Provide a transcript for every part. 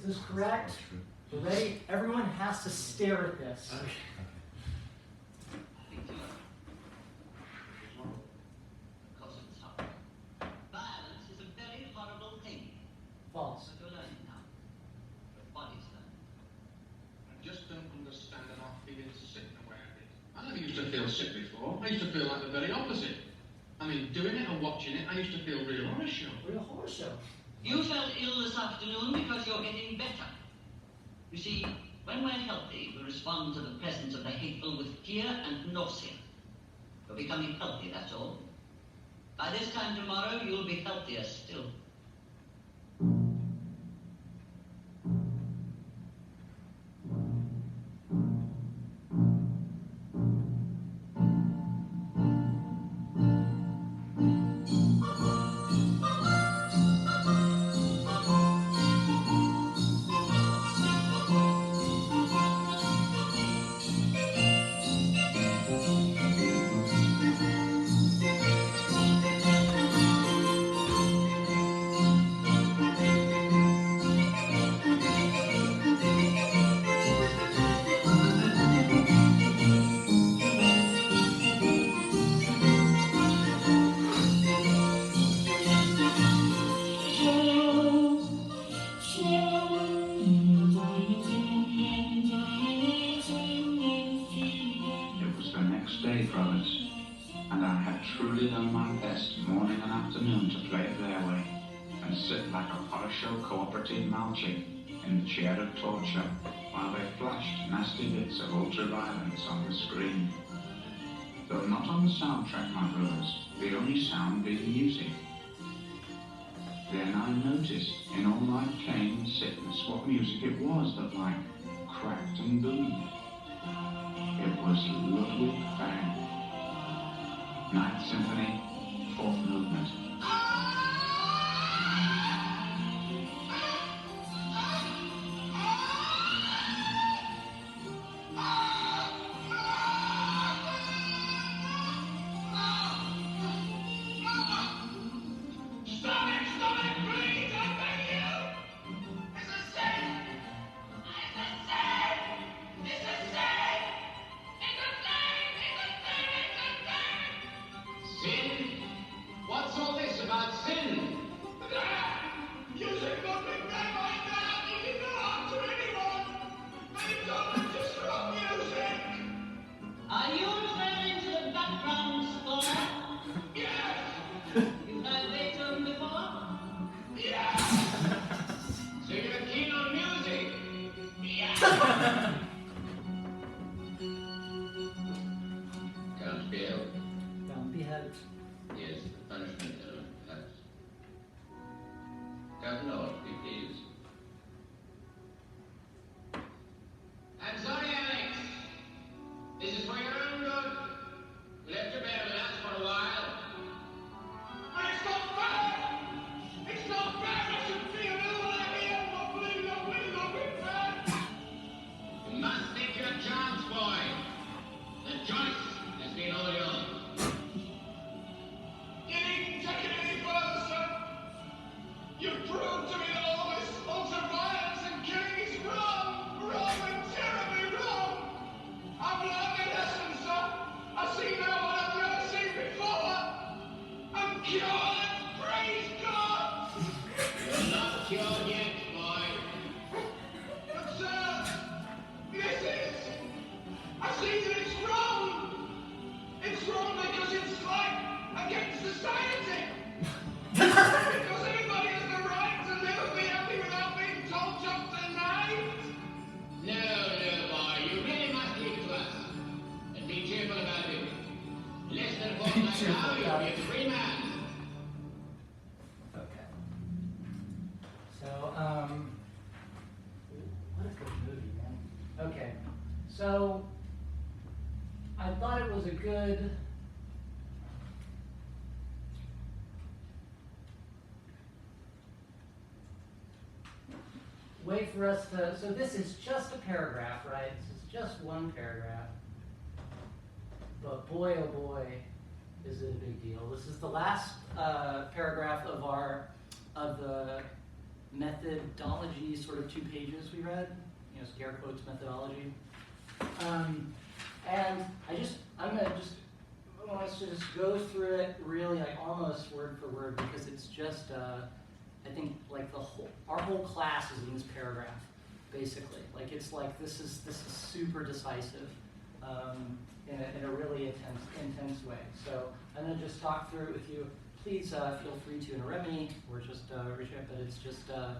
this correct? We're ready? Everyone has to stare at this. Okay. Violence is a very horrible thing. False. But you're learning now. Your body's learning. I just don't understand and not feeling sick aware of it. I never used to feel sick before. I used to feel like the very opposite. I mean, doing it and watching it, I used to feel real horror show. Real horror show. You felt ill this afternoon because you're getting better. You see, when we're healthy, we respond to the presence of the hateful with fear and nausea. You're becoming healthy, that's all. By this time tomorrow, you'll be healthier still. In the chair of torture, while they flashed nasty bits of ultra-violence on the screen. Though not on the soundtrack, my brothers, the only sound being music. Then I noticed, in all my pain and sickness, what music it was that like cracked and boomed. It was Ludwig van. Ninth Symphony, Fourth Movement. So, I thought it was a good way for us to, so this is just a paragraph, right? This is just one paragraph. But boy, oh boy, is it a big deal. This is the last paragraph of the methodology sort of 2 pages we read, scare quotes methodology. And I'm gonna just want us to just go through it really like almost word for word, because it's just, I think like our whole class is in this paragraph, basically. Like it's like this is super decisive in a really intense way. So I'm gonna just talk through it with you. Please feel free to interrupt me or just reach out, but it's just I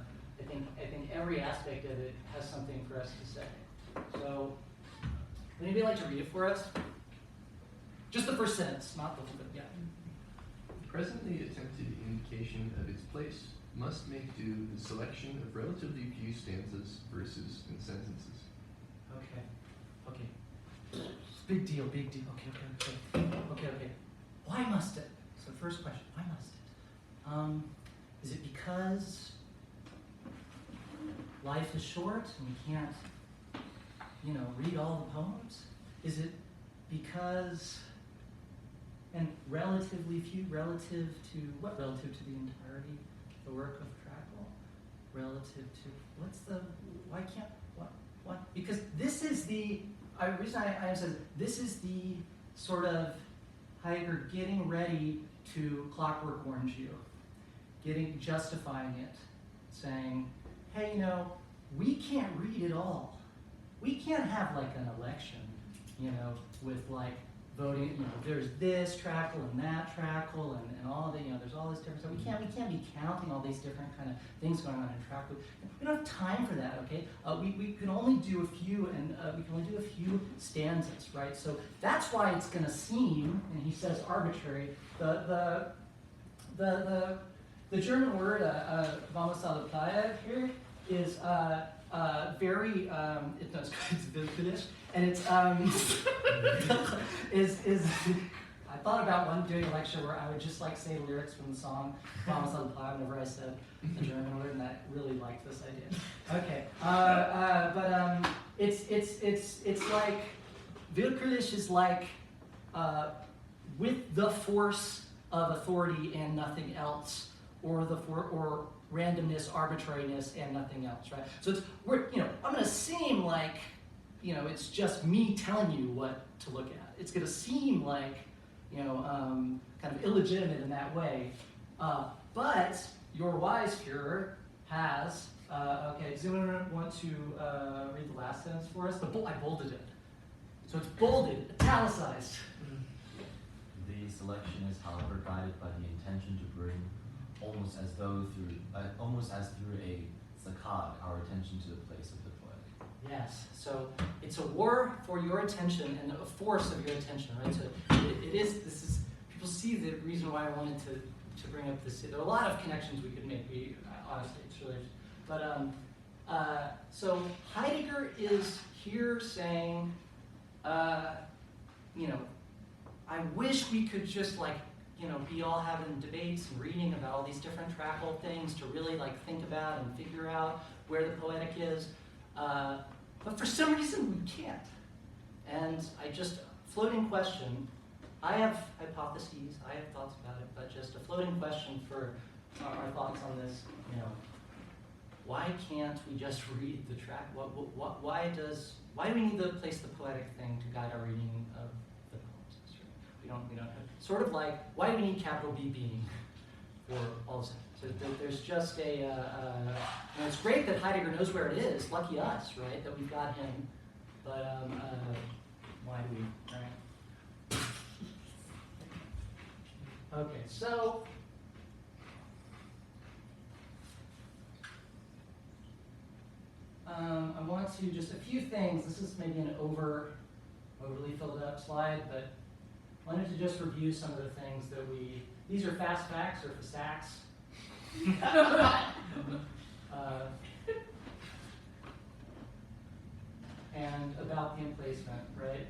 think every aspect of it has something for us to say. So would anybody like to read it for us? Just the first sentence, not the whole thing. Yeah. Presently attempted indication of its place must make do the selection of relatively few stanzas, verses, and sentences. Okay. Big deal, big deal. Okay. Why must it? So first question, why must it? Is it because life is short and we can't, read all the poems? Is it because, and relatively few, relative to what? Relative to the entirety of the work of Trakl? Relative to, why can't, what? Because this is the reason I said this is the sort of Heidegger getting ready to Clockwork Orange you, justifying it, saying, hey, we can't read it all. We can't have like an election, with like voting, there's this Trakl and that Trakl and all the, there's all this different stuff. We can't be counting all these different kind of things going on in Trakl. We don't have time for that, okay? We can only do a few, and we can only do a few stanzas, right? So that's why it's going to seem, and he says arbitrary. The German word vamos a la playa here is very it's willkürlich, and it's is I thought about one doing a lecture where I would just like say the lyrics from the song Vamos a la playa whenever I said the German word, and I really liked this idea. Okay, but it's like willkürlich is like with the force of authority and nothing else, or randomness, arbitrariness, and nothing else, right? So I'm going to seem like, it's just me telling you what to look at. It's going to seem like, kind of illegitimate in that way. But your wise Führer has, does anyone want to read the last sentence for us? I bolded it. So it's bolded, italicized. The selection is, however, guided by the intention to bring, almost as through a saccade, our attention to the place of the poetic. Yes, so it's a war for your attention and a force of your attention, right? So people see the reason why I wanted to bring up this. There are a lot of connections we could make, honestly, it's really, but so Heidegger is here saying, I wish we could just be all having debates and reading about all these different Trakl things to really think about and figure out where the poetic is. But for some reason we can't. And floating question, I have hypotheses, I have thoughts about it, but just a floating question for our thoughts on this, why can't we just read the Trakl? Why do we need to place the poetic thing to guide our reading of the poems? We don't have, sort of like, why do we need capital B being for all this? So there's just it's great that Heidegger knows where it is, lucky us, right, that we've got him, but why do we, right? Okay, so, I want to, just a few things, this is maybe an overly filled up slide, but I wanted to just review some of the things that these are fast facts or facts. And about the emplacement, right?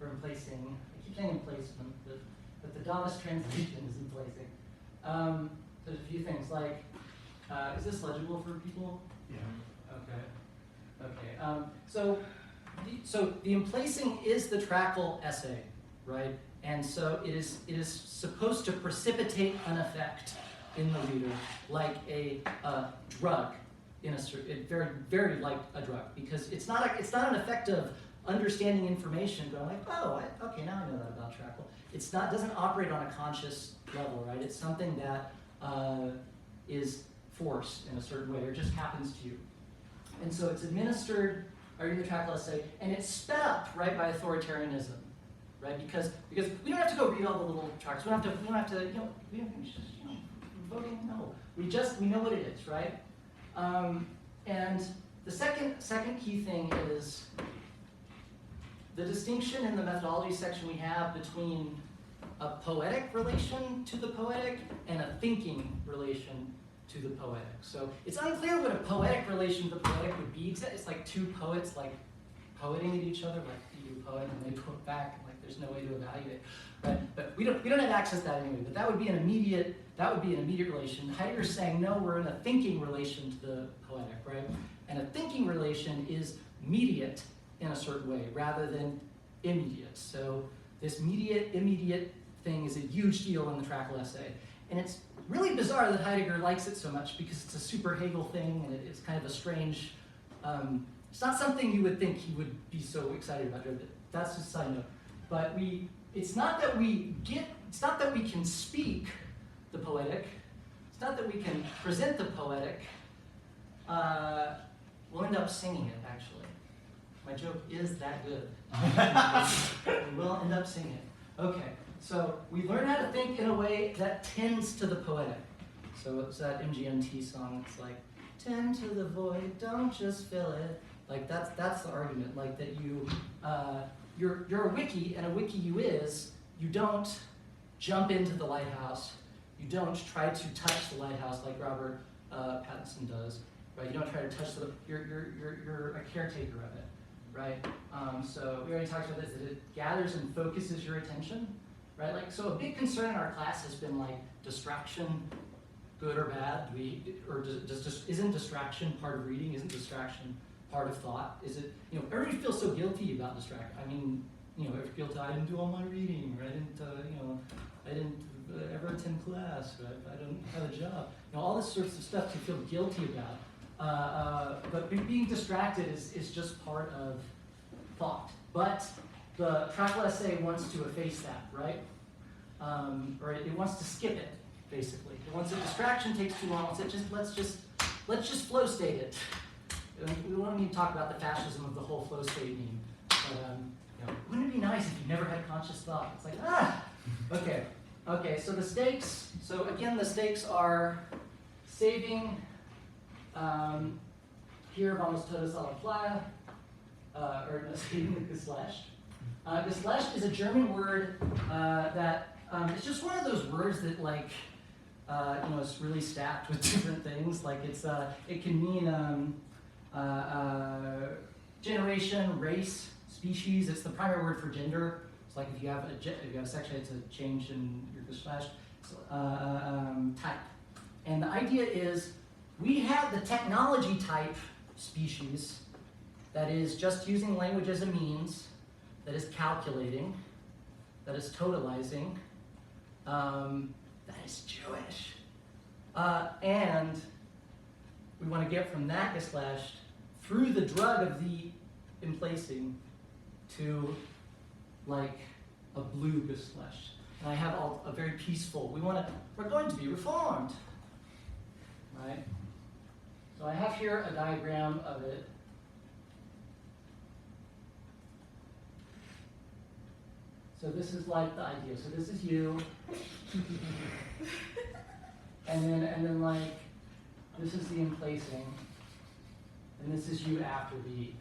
Or emplacing, I keep saying emplacement, but the Davis translation is emplacing. There's a few things like, is this legible for people? Yeah. Okay. So the emplacing is the Trakl essay, right? And so it is supposed to precipitate an effect. in the reader like a drug in very, very like a drug, because it's not an effect of understanding information, going like, oh, okay, now I know that about Trakl. It's not, doesn't operate on a conscious level, right? It's something that is forced in a certain way, or just happens to you. And so it's administered, in the Trakl essay, and it's sped up, right, by authoritarianism, right? Because we don't have to go read all the little tracts. We don't have to, voting, no. We know what it is, right? And the second key thing is the distinction in the methodology section we have between a poetic relation to the poetic and a thinking relation to the poetic. So it's unclear what a poetic relation to the poetic would be. It's like two poets like poeting at each other, like you poet and they poet back, and like there's no way to evaluate. But we don't have access to that anyway. But that would be an immediate relation. Heidegger's saying no, we're in a thinking relation to the poetic, right? And a thinking relation is mediate in a certain way rather than immediate. So this immediate thing is a huge deal in the Trakl essay. And it's really bizarre that Heidegger likes it so much, because it's a super Hegel thing, and it's kind of a strange, it's not something you would think he would be so excited about. That's just a side note. But it's not that we can speak the poetic, it's not that we can present the poetic, we'll end up singing it, actually. My joke is that good. We will end up singing it. Okay, so we learn how to think in a way that tends to the poetic. So it's that MGMT song, it's like, tend to the void, don't just fill it. Like that's the argument, like that you're a wiki, and a wiki you don't jump into the lighthouse, you don't try to touch the lighthouse like Robert Pattinson does, right? You don't try to touch you're a caretaker of it, right? So we already talked about this, that it gathers and focuses your attention, right? Like, so a big concern in our class has been like distraction, good or bad? Isn't distraction part of reading? Isn't distraction part of thought? Is it, everybody feels so guilty about distraction. I mean, ever guilty, I didn't do all my reading, or I didn't ever attend class, right? I don't have a job. All this sorts of stuff to feel guilty about. But being distracted is just part of thought. But the Trakl essay wants to efface that, right? Or it wants to skip it, basically. Once a distraction takes too long, let's just flow state it. We don't need to talk about the fascism of the whole flow state meme. But wouldn't it be nice if you never had conscious thought? It's like, okay, so the stakes, the stakes are saving, here vamos todos a la playa, or no, saving the Geschlecht. Geschlecht is a German word that, it's just one of those words that like, it's really stacked with different things. Like it can mean generation, race, species. It's the primary word for gender. It's like if you have a section, it's a change in your Geschlecht type. And the idea is we have the technology type species that is just using language as a means, that is calculating, that is totalizing, that is Jewish. And we want to get from that Geschlecht through the drug of the emplacing to like a blue Geschlecht. And I have a very peaceful, we're going to be reformed, right? So I have here a diagram of it. So this is like the idea. So this is you. and then like, this is the emplacing. And this is you after the,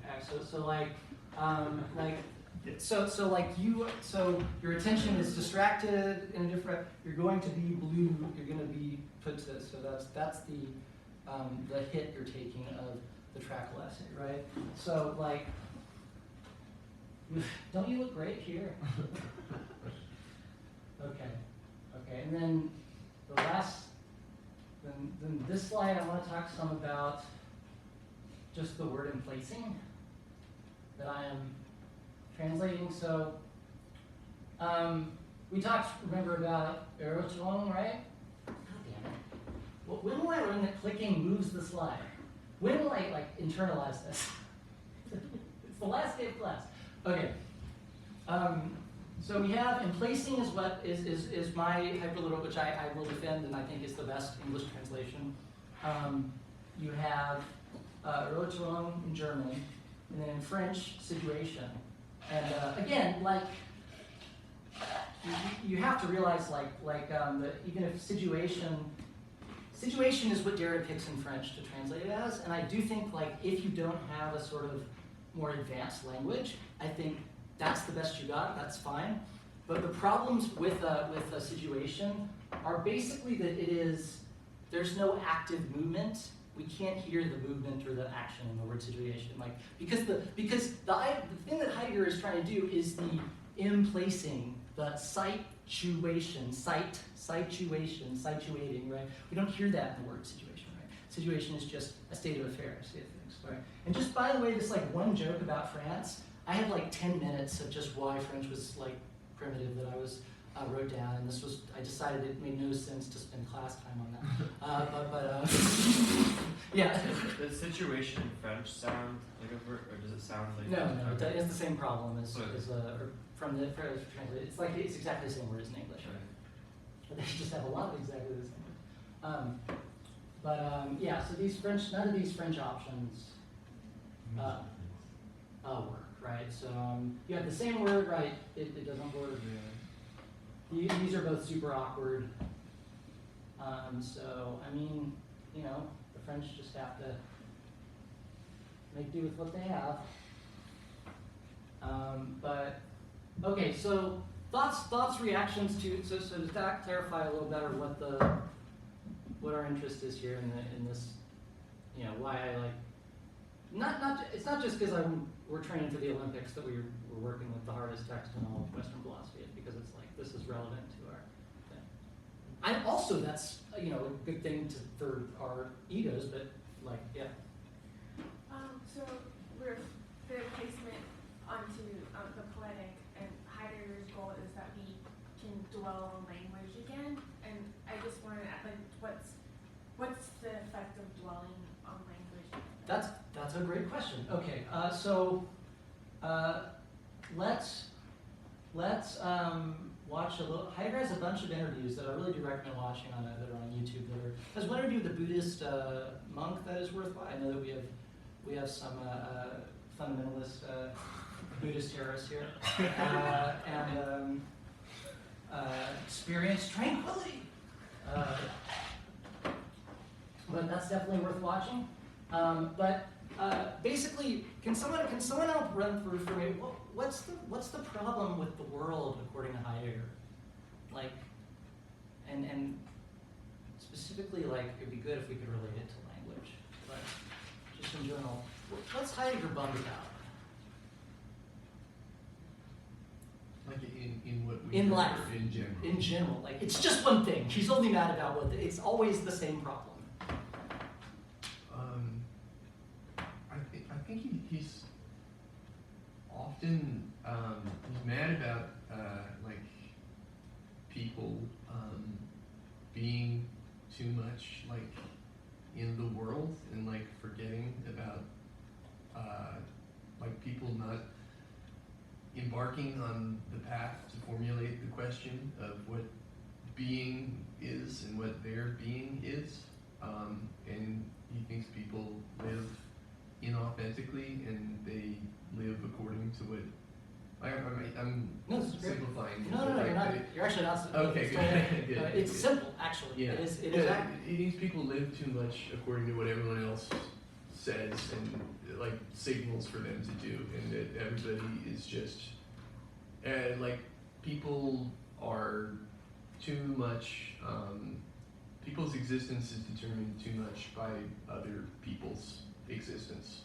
so your attention is distracted in a different, you're going to be blue, you're going to be put to this. So that's the hit you're taking of the Trakl essay, right? So like, don't you look great here? Okay, and then the last, then this slide I want to talk some about just the word emplacing that I am translating. So we talked, remember, about Eroton, right? God damn it. when will I learn that clicking moves the slide? When will I like internalize this? It's the last day of class. Okay. So we have, and placing is what is my hyperliteral, which I will defend and I think is the best English translation. You have Relativierung in German, and then in French, situation. And again, like, you have to realize, that even if situation is what Derrida picks in French to translate it as, and I do think, like, if you don't have a sort of more advanced language, I think that's the best you got, that's fine. But the problems with a situation are basically that there's no active movement. We can't hear the movement or the action in the word situation. Like, because the thing that Heidegger is trying to do is the emplacing, the situation, situating, right? We don't hear that in the word situation, right? Situation is just a state of affairs, state of things, right? And just by the way, this like one joke about France, I had like 10 minutes of just why French was like primitive that I wrote down, and I decided it made no sense to spend class time on that. Yeah. Does situation in French sound like a verb, or does it sound like? No, okay. it's the same problem as Okay. from the translate. It's exactly the same word as in English. Right. But they just have a lot of exactly the same word. Yeah, so none of these French options work, right? So you have the same word, right? It doesn't work. Yeah. These are both super awkward. So, I mean, the French just have to make do with what they have. But, okay, so thoughts, reactions to, so does that clarify a little better what our interest is here in this, why I like, it's not just because we're training for the Olympics that we're working with the hardest text in all of Western philosophy. It's because it's like, this is relevant to our thing. And also, that's, a good thing for our egos, but like, yeah. So we're the placement onto the poetic, and Heidegger's goal is that we can dwell on language again. And I just wanted to add, like, what's the effect of dwelling on language? That's a great question. Okay, so let's watch a little. Heidegger has a bunch of interviews that I really do recommend watching that are on YouTube. There's one interview with a Buddhist monk that is worthwhile. I know that we have some fundamentalist Buddhist terrorists here, and experience tranquility. But that's definitely worth watching. Basically, can someone else run through for me? What's the problem with the world according to Heidegger? Like, and specifically, like, it'd be good if we could relate it to language. But just in general, what's Heidegger bummed about? Like in what we In know, life. or in general. In general, like, it's just one thing. He's only mad about it's always the same problem. I think he's often he's mad about like people being too much like in the world and like forgetting about like people not embarking on the path to formulate the question of what being is and what their being is, and he thinks people live inauthentically and they live according to what I'm No, simplifying. No, you're not. You're actually not. Okay, good. It's simple, actually. Yeah. It is. He thinks people live too much according to what everyone else says and like signals for them to do, and that everybody is just like people are too much. People's existence is determined too much by other people's existence.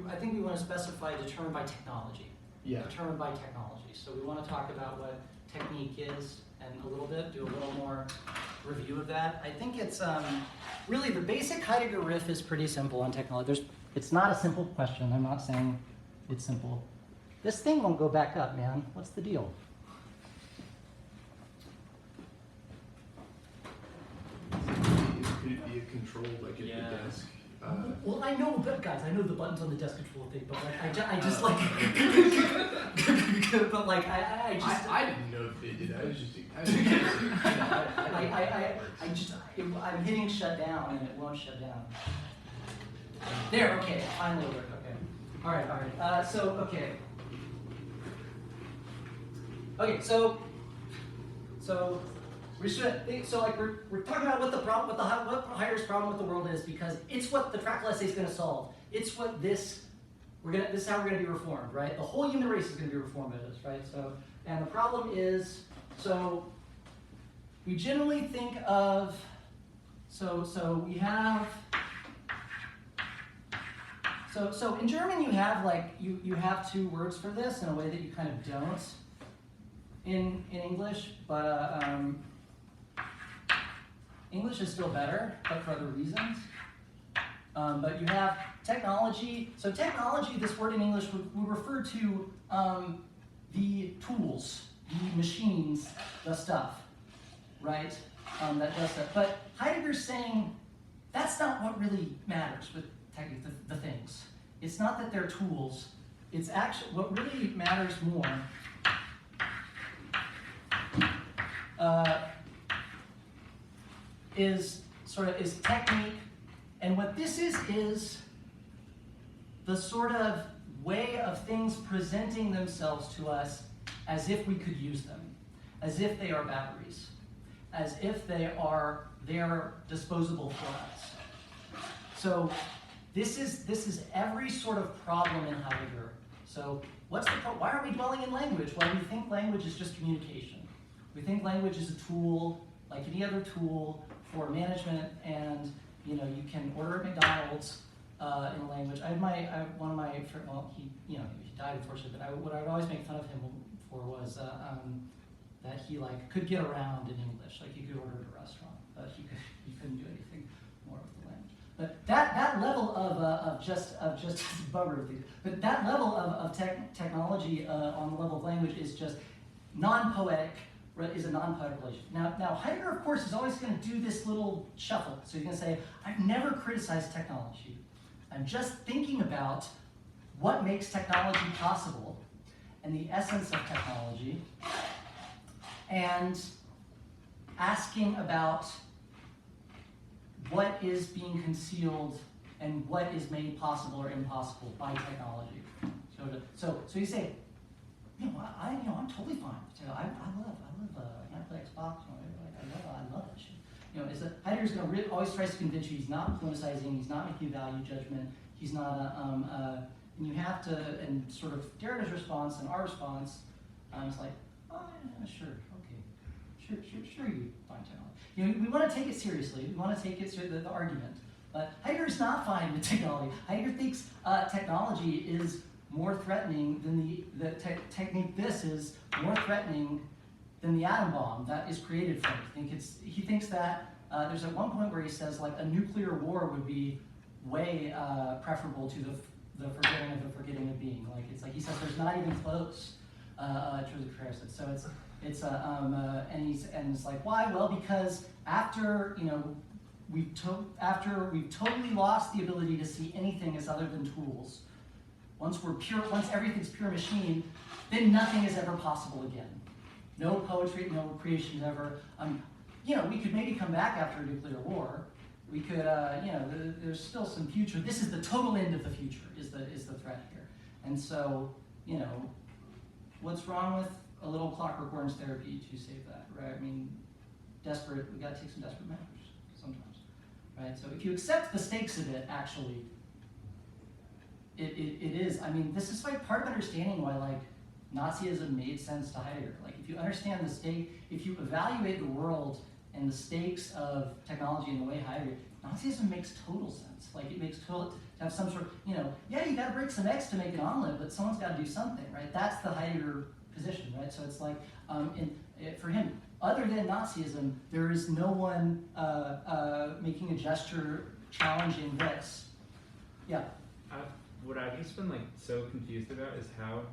I think we want to specify determined by technology. Yeah. Determined by technology. So we want to talk about what technique is and a little bit, do a little more review of that. I think it's really the basic Heidegger riff is pretty simple on technology. It's not a simple question. I'm not saying it's simple. This thing won't go back up, man. What's the deal? could it be a control like at Yeah. the desk? Well, I know, but guys, I know the buttons on the desk control thing, but like, I just like, but like, I just, I didn't know if they did. I was just. I'm hitting shut down and it won't shut down. There, okay, finally worked. Okay, all right. Okay, so we're talking about what Heidegger's problem with the world is, because it's what the Trakl essay is going to solve. It's what this is how we're going to be reformed, right? The whole human race is going to be reformed by this, right? So, and the problem is, so we generally think of, so we have, so in German you have like you have two words for this in a way that you kind of don't in English, but English is still better, but for other reasons. But you have technology. So technology, this word in English, would refer to the tools, the machines, the stuff, right? That does that. But Heidegger's saying that's not what really matters with the things. It's not that they're tools. It's actually what really matters more is technique, and what this is the sort of way of things presenting themselves to us as if we could use them, as if they are batteries, as if they're disposable for us. So this is every sort of problem in Heidegger. So why are we dwelling in language? Well, we think language is just communication. We think language is a tool, like any other tool, for management, and you can order at McDonald's in a language. One of my friends, well, he died unfortunately, but what I would always make fun of him for was that he could get around in English, like he could order at a restaurant, but he couldn't do anything more with the language. But that level of just bugger with these, but that level of technology on the level of language is just non-poetic. Is a non-poetic relation. Now Heidegger, of course, is always going to do this little shuffle. So he's going to say, I've never criticized technology. I'm just thinking about what makes technology possible and the essence of technology, and asking about what is being concealed and what is made possible or impossible by technology. So you say, I'm totally fine. I play Xbox. I love that shit. Heidegger's going to always tries to convince you he's not politicizing. He's not making a value judgment. He's not and you have to, and sort of Derrida's response and our response, is like, oh yeah, sure, okay, sure you find technology. We want to take it seriously. We want to take it seriously, the argument. But Heidegger's not fine with technology. Heidegger thinks technology is more threatening than the technique. This is more threatening than the atom bomb that is created from it. He thinks that there's at one point where he says like a nuclear war would be way preferable to the forgetting of being. He says there's not even close to the comparison. So and it's like, why? Well, because after we've totally lost the ability to see anything as other than tools. Once everything's pure machine, then nothing is ever possible again. No poetry, no creation ever. We could maybe come back after a nuclear war. We could, there's still some future. This is the total end of the future. Is the threat here? And so, what's wrong with a little Clockwork Orange therapy to save that, right? I mean, we got to take some desperate measures sometimes, right? So if you accept the stakes of it, actually. It is. I mean, this is part of understanding why Nazism made sense to Heidegger. If you understand the stake, if you evaluate the world and the stakes of technology in the way Heidegger, Nazism makes total sense. It makes total to have some sort of, you got to break some eggs to make an omelet, but someone's got to do something, right? That's the Heidegger position, right? So it's for him, other than Nazism, there is no one making a gesture challenging this. Yeah. What I've just been so confused about is how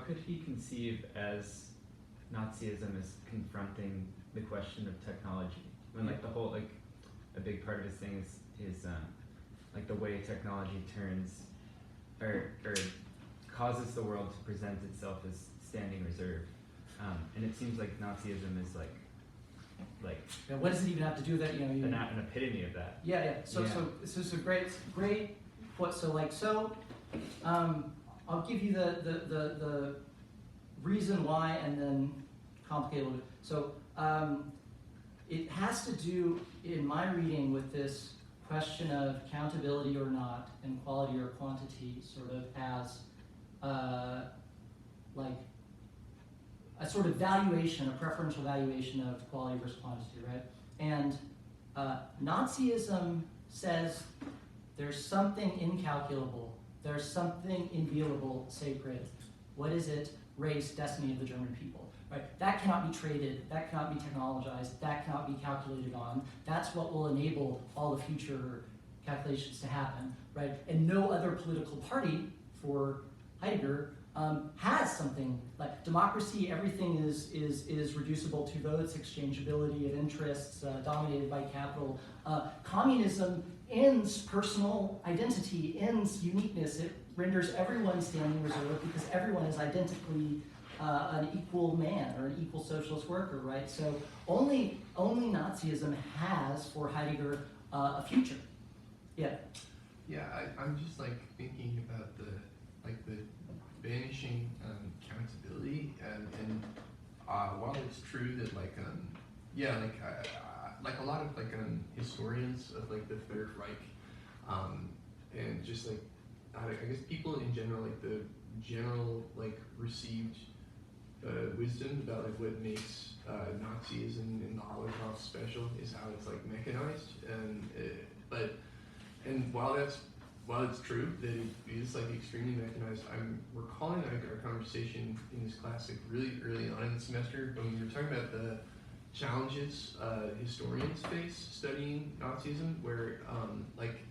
could he conceive as Nazism as confronting the question of technology? when like the whole like a big part of his thing is like the way technology turns or causes the world to present itself as standing reserve, and it seems like Nazism is like Yeah, what does it even have to do with that? You know, an epitome of that. Yeah, yeah. So this is a great. What? I'll give you the reason why, and then complicate a little bit. So it has to do, in my reading, with this question of accountability or not, and quality or quantity, sort of as like a sort of valuation, a preferential valuation of quality versus quantity, right? And Nazism says there's something incalculable, there's something inviolable, sacred. What is it? Race, destiny of the German people, right? That cannot be traded, that cannot be technologized, that cannot be calculated on. That's what will enable all the future calculations to happen, right? And no other political party, for Heidegger, has something like democracy. Everything is reducible to votes, exchangeability of interests, dominated by capital. Communism ends personal identity, ends uniqueness. It renders everyone standing reserve because everyone is identically an equal man or an equal socialist worker, right? So only Nazism has, for Heidegger, a future. Yeah. Yeah, I'm just like thinking about the vanishing accountability, and while it's true that like a lot of historians of like the Third Reich, and just like I guess people in general, like the general like received wisdom about like what makes Nazism and the Holocaust special is how it's like mechanized, and while it's true that it is like extremely mechanized, I'm recalling like our conversation in this class like really early on in the semester when we were talking about the challenges historians face studying Nazism, where like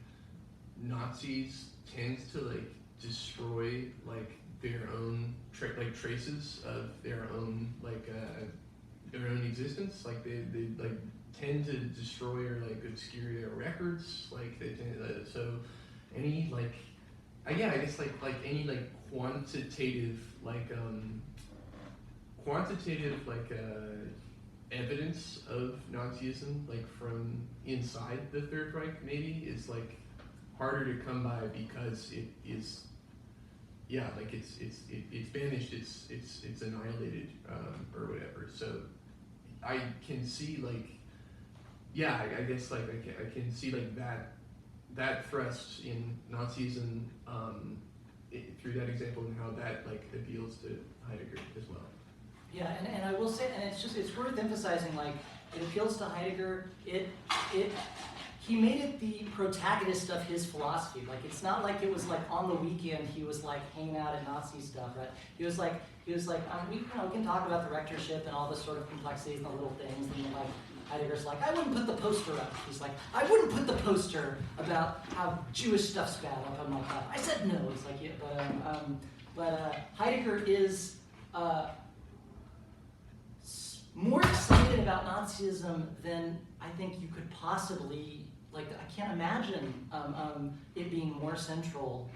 Nazis tend to like destroy like their own traces of their own existence. Like they like tend to destroy or like obscure their records. Like they tend so any like I guess like any like quantitative evidence of Nazism like from inside the Third Reich maybe is like harder to come by because it is it's banished, it's annihilated or whatever. So I can see like I guess like I can see like that thrust in Nazism through that example and how that like appeals to Heidegger as well. Yeah, and I will say, and it's worth emphasizing, like, it appeals to Heidegger, he made it the protagonist of his philosophy. Like, it's not like it was like on the weekend he was like hanging out at Nazi stuff, right? He was like, we can talk about the rectorship and all the sort of complexities and the little things, and like, Heidegger's like, I wouldn't put the poster up. He's like, I wouldn't put the poster about how Jewish stuff's bad up on my club. I said no. He's like, yeah, but Heidegger is more excited about Nazism than I think you could possibly, like, I can't imagine it being more central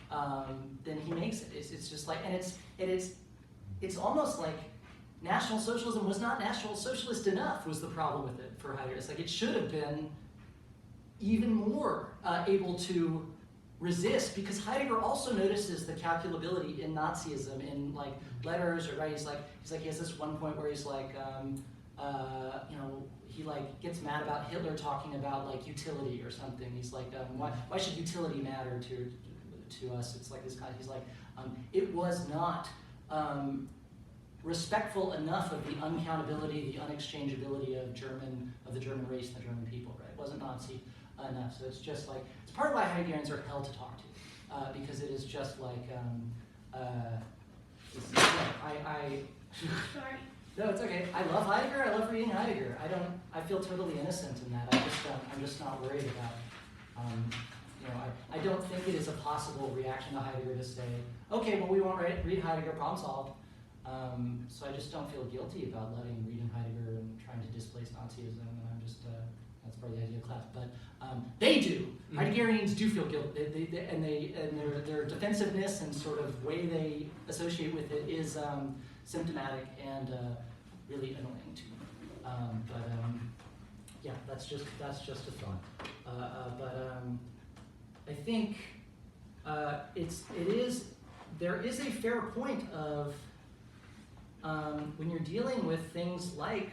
than he makes it. It's just like, and it's almost like National Socialism was not National Socialist enough was the problem with it for Heidegger. It's like it should have been even more able to resist, because Heidegger also notices the calculability in Nazism in like letters, or right, he's like he has this one point where he's like he like gets mad about Hitler talking about like utility or something. He's like why should utility matter to us? It's like this kind of, he's like it was not respectful enough of the uncountability, the unexchangeability of the German race and the German people, right? It wasn't Nazi enough. So it's just like, it's part of why Heideggerians are hell to talk to, because it is just like, Sorry. No, it's okay. I love Heidegger. I love reading Heidegger. I feel totally innocent in that. I'm just not worried about. I don't think it is a possible reaction to Heidegger to say, okay, well, we won't read Heidegger, problem solved. So I just don't feel guilty about reading Heidegger and trying to displace Nazism, and I'm just, that's part of the idea of class. But they do. Heideggerians do feel guilt, and their defensiveness and sort of way they associate with it is symptomatic and really annoying to me. Yeah, that's just a thought. I think there is a fair point of when you're dealing with things like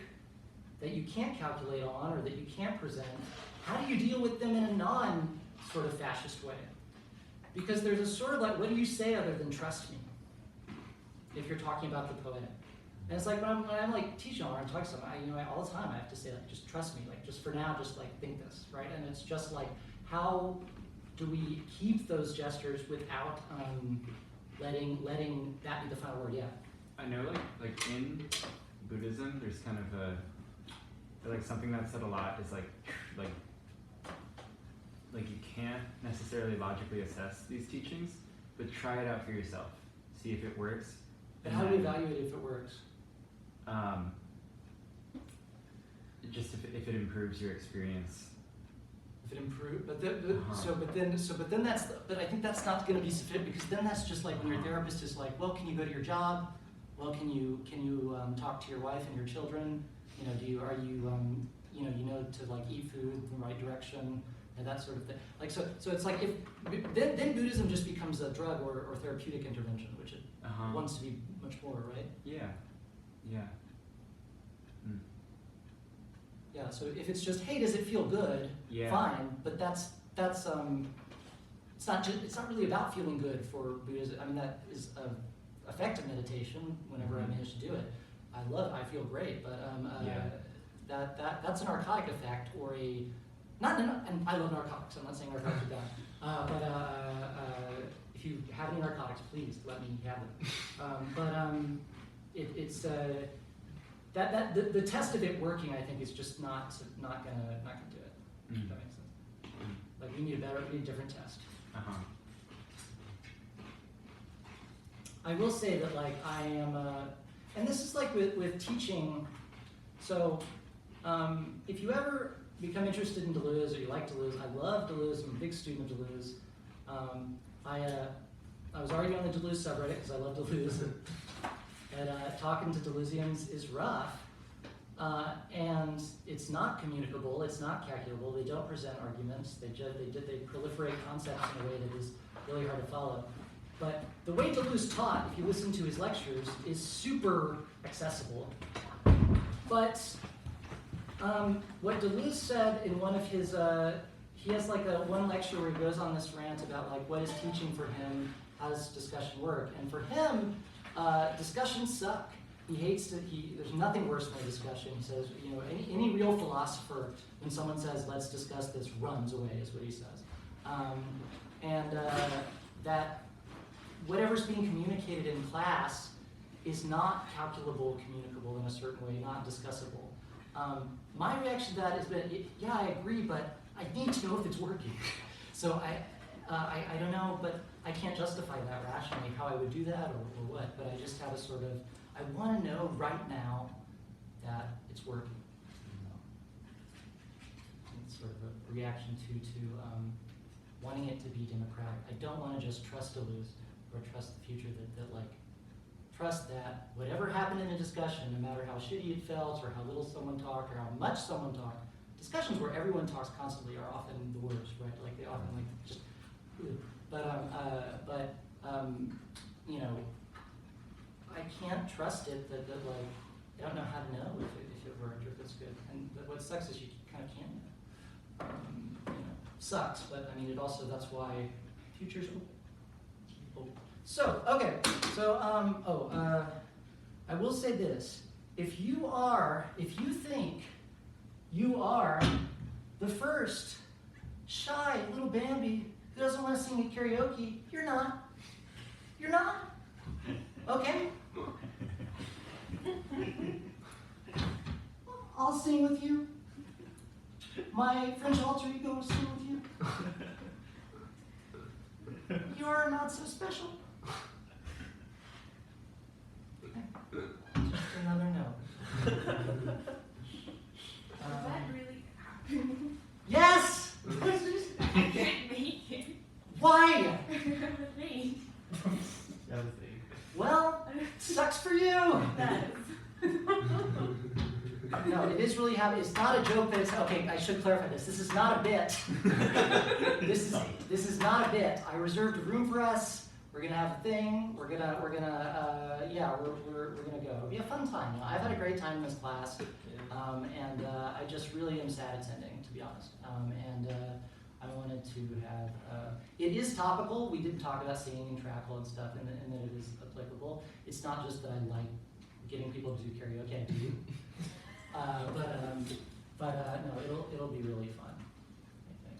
that you can't calculate on or that you can't present, how do you deal with them in a non-sort of fascist way? Because there's a sort of like, what do you say other than trust me? If you're talking about the poetic. And it's like when I'm like teaching or I'm talking to someone, all the time I have to say like, just trust me, like just for now, just like think this, right? And it's just like, how do we keep those gestures without letting that be the final word? Yeah. I know, like in Buddhism, there's kind of like something that's said a lot is like you can't necessarily logically assess these teachings, but try it out for yourself, see if it works. But how do we evaluate if it works? Just if it improves your experience. If it improves, but I think that's not going to be sufficient, because then that's just like when your therapist is like, well, can you go to your job? Well, can you talk to your wife and your children? To like eat food in the right direction and that sort of thing. Like so it's like then Buddhism just becomes a drug or therapeutic intervention, which it wants to be much more, right? Yeah. Yeah. So if it's just, hey, does it feel good? Yeah. Fine, but that's it's not really about feeling good for Buddhism. I mean, that is a effective meditation whenever I manage to do it. I feel great, but that's an narcotic effect or and I love narcotics. I'm not saying narcotics are bad, but if you have any narcotics, please let me have them. It's the test of it working, I think, is just not gonna do it. If that makes sense. Like we need a different test. I will say that like I am, and this is like with teaching. So if you ever become interested in Deleuze or you like Deleuze, I love Deleuze. I'm a big student of Deleuze. I was already on the Deleuze subreddit because I love Deleuze, and talking to Deleuzians is rough. And it's not communicable. It's not calculable. They don't present arguments. They proliferate concepts in a way that is really hard to follow. But the way Deleuze taught, if you listen to his lectures, is super accessible. But what Deleuze said in one of his, he has like one lecture where he goes on this rant about like what is teaching for him, how does discussion work, and for him, discussions suck. He hates to. There's nothing worse than a discussion. He says, any real philosopher, when someone says, "Let's discuss this," runs away, is what he says, that whatever's being communicated in class is not calculable, communicable in a certain way, not discussable. My reaction to that has been, yeah, I agree, but I need to know if it's working. So I don't know, but I can't justify that rationally, how I would do that or what, but I just have a sort of, I want to know right now that it's working. It's sort of a reaction to wanting it to be democratic. I don't want to just trust Deleuze or trust the future that like, trust that whatever happened in a discussion, no matter how shitty it felt or how little someone talked or how much someone talked, discussions where everyone talks constantly are often the worst, right? Like they often like just, I can't trust it that like, I don't know how to know if it worked or if it's good. And what sucks is you kind of can't know. Sucks, but I mean, it also, that's why future's open. So, okay, so, I will say this. If you think you are the first shy little Bambi who doesn't want to sing at karaoke, you're not. You're not. Okay? I'll sing with you. My French alter ego will sing with you. You're not so special. Okay. it's not a joke that it's, okay, I should clarify this. This is not a bit. This is not a bit. I reserved a room for us. We're gonna have a thing. We're gonna go. It'll be a fun time. You know, I've had a great time in this class, and I just really am sad it's ending, to be honest. I wanted to have. It is topical. We did talk about singing and Trakl and stuff, and that it is applicable. It's not just that I like getting people to do karaoke. I do. No, it'll be really fun, I think.